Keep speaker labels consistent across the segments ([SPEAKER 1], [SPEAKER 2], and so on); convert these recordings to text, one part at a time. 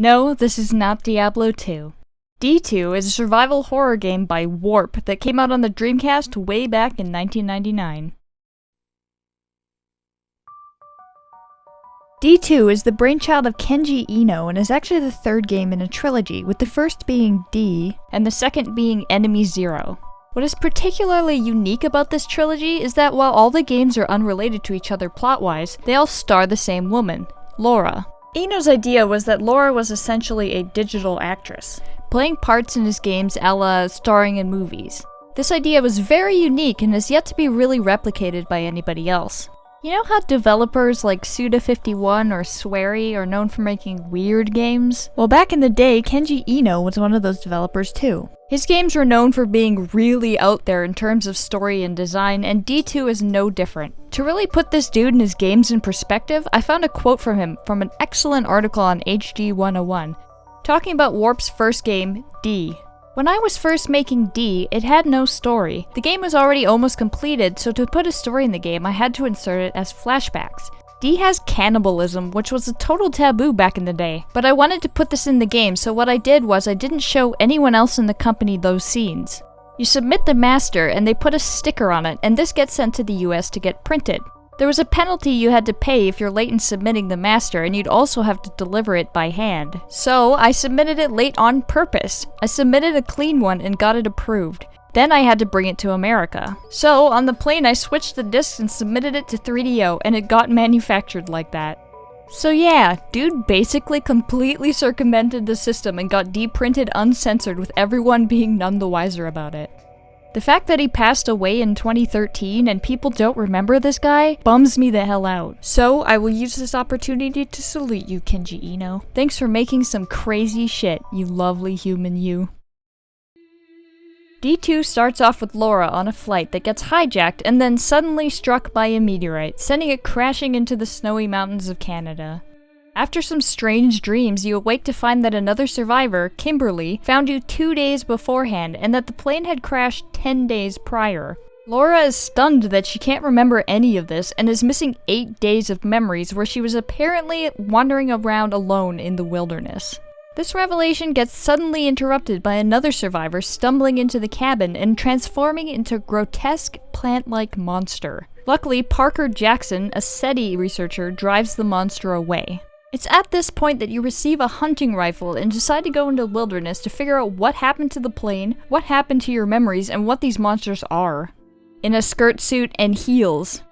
[SPEAKER 1] No, this is not Diablo 2. D2 is a survival horror game by WARP that came out on the Dreamcast way back in 1999. D2 is the brainchild of Kenji Eno and is actually the third game in a trilogy, with the first being D and the second being Enemy Zero. What is particularly unique about this trilogy is that while all the games are unrelated to each other plot-wise, they all star the same woman, Laura. Eno's idea was that Laura was essentially a digital actress, playing parts in his games a la starring in movies. This idea was very unique and has yet to be really replicated by anybody else. You know how developers like Suda51 or Swery are known for making weird games? Well, back in the day, Kenji Eno was one of those developers too. His games were known for being really out there in terms of story and design, and D2 is no different. To really put this dude and his games in perspective, I found a quote from him from an excellent article on HD 101, talking about Warp's first game, D. When I was first making D, it had no story. The game was already almost completed, so to put a story in the game, I had to insert it as flashbacks. D has cannibalism, which was a total taboo back in the day, but I wanted to put this in the game, so what I did was I didn't show anyone else in the company those scenes. You submit the master, and they put a sticker on it, and this gets sent to the US to get printed. There was a penalty you had to pay if you're late in submitting the master, and you'd also have to deliver it by hand. So, I submitted it late on purpose. I submitted a clean one and got it approved. Then I had to bring it to America. So, on the plane I switched the discs and submitted it to 3DO, and it got manufactured like that. So yeah, dude basically completely circumvented the system and got deprinted uncensored with everyone being none the wiser about it. The fact that he passed away in 2013 and people don't remember this guy bums me the hell out. So I will use this opportunity to salute you, Kenji Eno. Thanks for making some crazy shit, you lovely human you. D2 starts off with Laura on a flight that gets hijacked and then suddenly struck by a meteorite, sending it crashing into the snowy mountains of Canada. After some strange dreams, you awake to find that another survivor, Kimberly, found you 2 days beforehand and that the plane had crashed 10 days prior. Laura is stunned that she can't remember any of this and is missing 8 days of memories where she was apparently wandering around alone in the wilderness. This revelation gets suddenly interrupted by another survivor stumbling into the cabin and transforming into a grotesque, plant-like monster. Luckily, Parker Jackson, a SETI researcher, drives the monster away. It's at this point that you receive a hunting rifle and decide to go into the wilderness to figure out what happened to the plane, what happened to your memories, and what these monsters are. In a skirt suit and heels.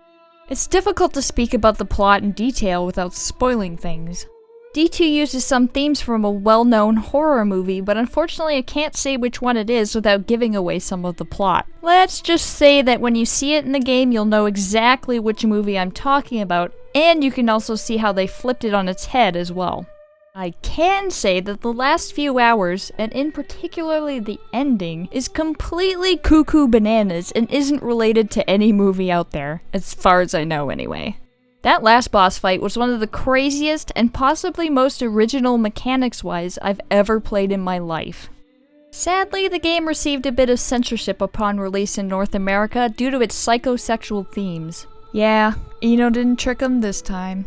[SPEAKER 1] It's difficult to speak about the plot in detail without spoiling things. D2 uses some themes from a well-known horror movie, but unfortunately I can't say which one it is without giving away some of the plot. Let's just say that when you see it in the game, you'll know exactly which movie I'm talking about, and you can also see how they flipped it on its head as well. I can say that the last few hours, and in particularly the ending, is completely cuckoo bananas and isn't related to any movie out there, as far as I know anyway. That last boss fight was one of the craziest and possibly most original mechanics-wise I've ever played in my life. Sadly, the game received a bit of censorship upon release in North America due to its psychosexual themes. Yeah, Eno didn't trick 'em this time.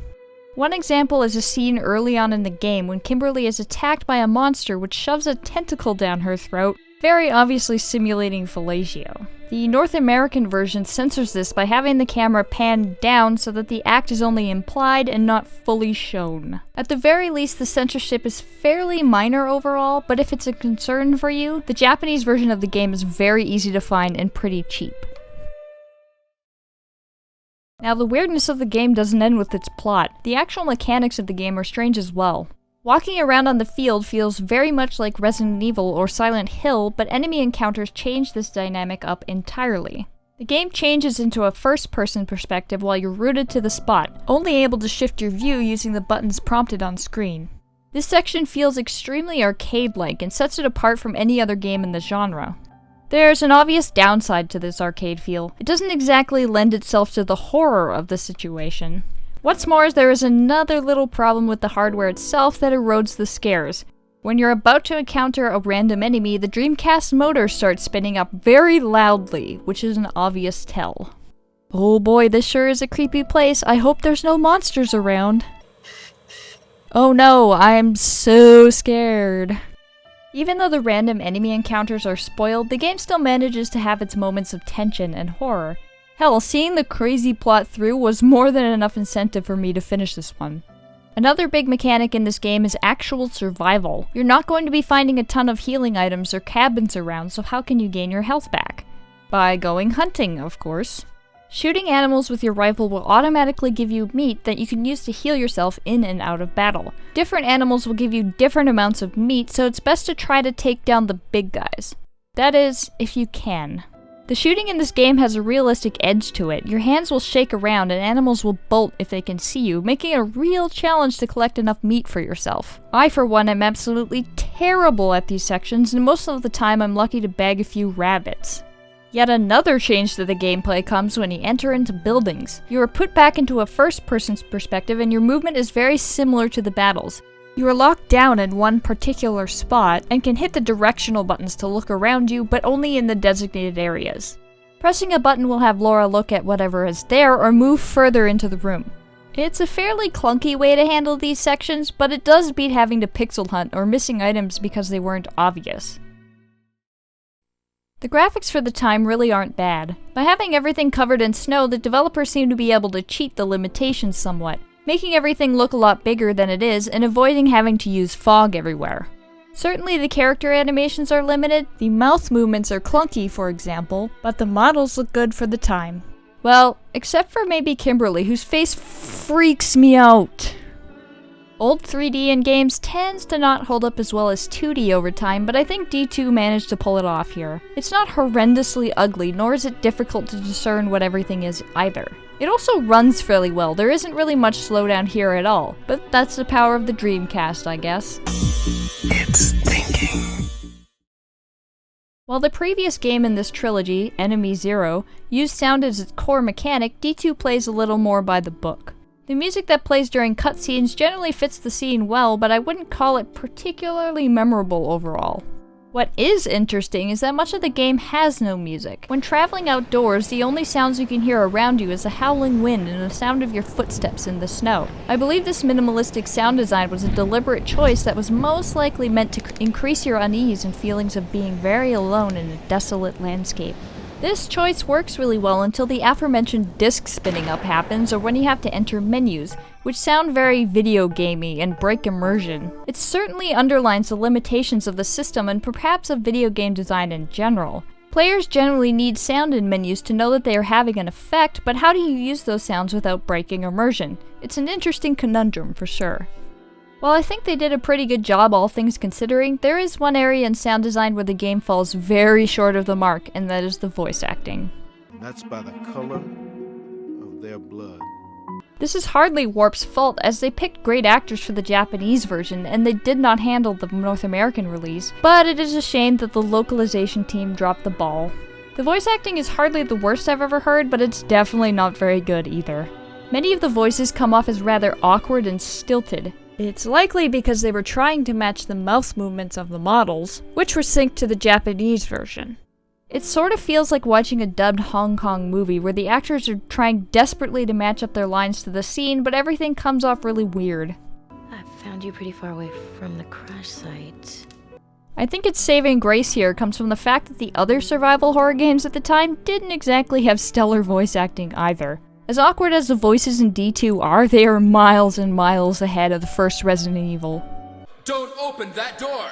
[SPEAKER 1] One example is a scene early on in the game when Kimberly is attacked by a monster which shoves a tentacle down her throat, very obviously simulating fellatio. The North American version censors this by having the camera pan down so that the act is only implied and not fully shown. At the very least, the censorship is fairly minor overall, but if it's a concern for you, the Japanese version of the game is very easy to find and pretty cheap. Now, the weirdness of the game doesn't end with its plot. The actual mechanics of the game are strange as well. Walking around on the field feels very much like Resident Evil or Silent Hill, but enemy encounters change this dynamic up entirely. The game changes into a first-person perspective while you're rooted to the spot, only able to shift your view using the buttons prompted on screen. This section feels extremely arcade-like and sets it apart from any other game in the genre. There's an obvious downside to this arcade feel. It doesn't exactly lend itself to the horror of the situation. What's more is there is another little problem with the hardware itself that erodes the scares. When you're about to encounter a random enemy, the Dreamcast motor starts spinning up very loudly, which is an obvious tell. Oh boy, this sure is a creepy place. I hope there's no monsters around. Oh no, I'm so scared. Even though the random enemy encounters are spoiled, the game still manages to have its moments of tension and horror. Hell, seeing the crazy plot through was more than enough incentive for me to finish this one. Another big mechanic in this game is actual survival. You're not going to be finding a ton of healing items or cabins around, so how can you gain your health back? By going hunting, of course. Shooting animals with your rifle will automatically give you meat that you can use to heal yourself in and out of battle. Different animals will give you different amounts of meat, so it's best to try to take down the big guys. That is, if you can. The shooting in this game has a realistic edge to it. Your hands will shake around and animals will bolt if they can see you, making it a real challenge to collect enough meat for yourself. I, for one, am absolutely terrible at these sections, and most of the time I'm lucky to bag a few rabbits. Yet another change to the gameplay comes when you enter into buildings. You are put back into a first-person's perspective and your movement is very similar to the battles. You are locked down in one particular spot and can hit the directional buttons to look around you, but only in the designated areas. Pressing a button will have Laura look at whatever is there or move further into the room. It's a fairly clunky way to handle these sections, but it does beat having to pixel hunt or missing items because they weren't obvious. The graphics for the time really aren't bad. By having everything covered in snow, the developers seem to be able to cheat the limitations somewhat, making everything look a lot bigger than it is and avoiding having to use fog everywhere. Certainly the character animations are limited, the mouth movements are clunky for example, but the models look good for the time. Well, except for maybe Kimberly, whose face freaks me out. Old 3D in games tends to not hold up as well as 2D over time, but I think D2 managed to pull it off here. It's not horrendously ugly, nor is it difficult to discern what everything is either. It also runs fairly well. There isn't really much slowdown here at all, but that's the power of the Dreamcast, I guess.
[SPEAKER 2] It's thinking.
[SPEAKER 1] While the previous game in this trilogy, Enemy Zero, used sound as its core mechanic, D2 plays a little more by the book. The music that plays during cutscenes generally fits the scene well, but I wouldn't call it particularly memorable overall. What is interesting is that much of the game has no music. When traveling outdoors, the only sounds you can hear around you is the howling wind and the sound of your footsteps in the snow. I believe this minimalistic sound design was a deliberate choice that was most likely meant to increase your unease and feelings of being very alone in a desolate landscape. This choice works really well until the aforementioned disc spinning up happens or when you have to enter menus, which sound very video gamey and break immersion. It certainly underlines the limitations of the system and perhaps of video game design in general. Players generally need sound in menus to know that they are having an effect, but how do you use those sounds without breaking immersion? It's an interesting conundrum for sure. While I think they did a pretty good job all things considering, there is one area in sound design where the game falls very short of the mark, and that is the voice acting.
[SPEAKER 3] That's by the color of their blood.
[SPEAKER 1] This is hardly Warp's fault, as they picked great actors for the Japanese version, and they did not handle the North American release, but it is a shame that the localization team dropped the ball. The voice acting is hardly the worst I've ever heard, but it's definitely not very good either. Many of the voices come off as rather awkward and stilted. It's likely because they were trying to match the mouth movements of the models, which were synced to the Japanese version. It sort of feels like watching a dubbed Hong Kong movie where the actors are trying desperately to match up their lines to the scene, but everything comes off really weird.
[SPEAKER 4] I found you pretty far away from the crash site.
[SPEAKER 1] I think its saving grace here comes from the fact that the other survival horror games at the time didn't exactly have stellar voice acting either. As awkward as the voices in D2 are, they are miles and miles ahead of the first Resident Evil.
[SPEAKER 2] Don't open that door!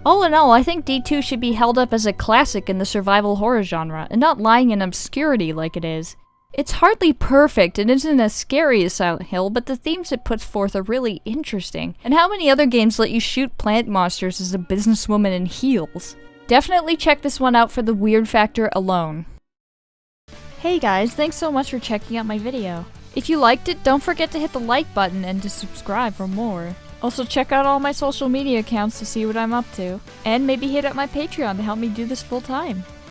[SPEAKER 1] All in all, I think D2 should be held up as a classic in the survival horror genre, and not lying in obscurity like it is. It's hardly perfect and isn't as scary as Silent Hill, but the themes it puts forth are really interesting. And how many other games let you shoot plant monsters as a businesswoman in heels? Definitely check this one out for the weird factor alone. Hey guys, thanks so much for checking out my video. If you liked it, don't forget to hit the like button and to subscribe for more. Also check out all my social media accounts to see what I'm up to, and maybe hit up my Patreon to help me do this full time.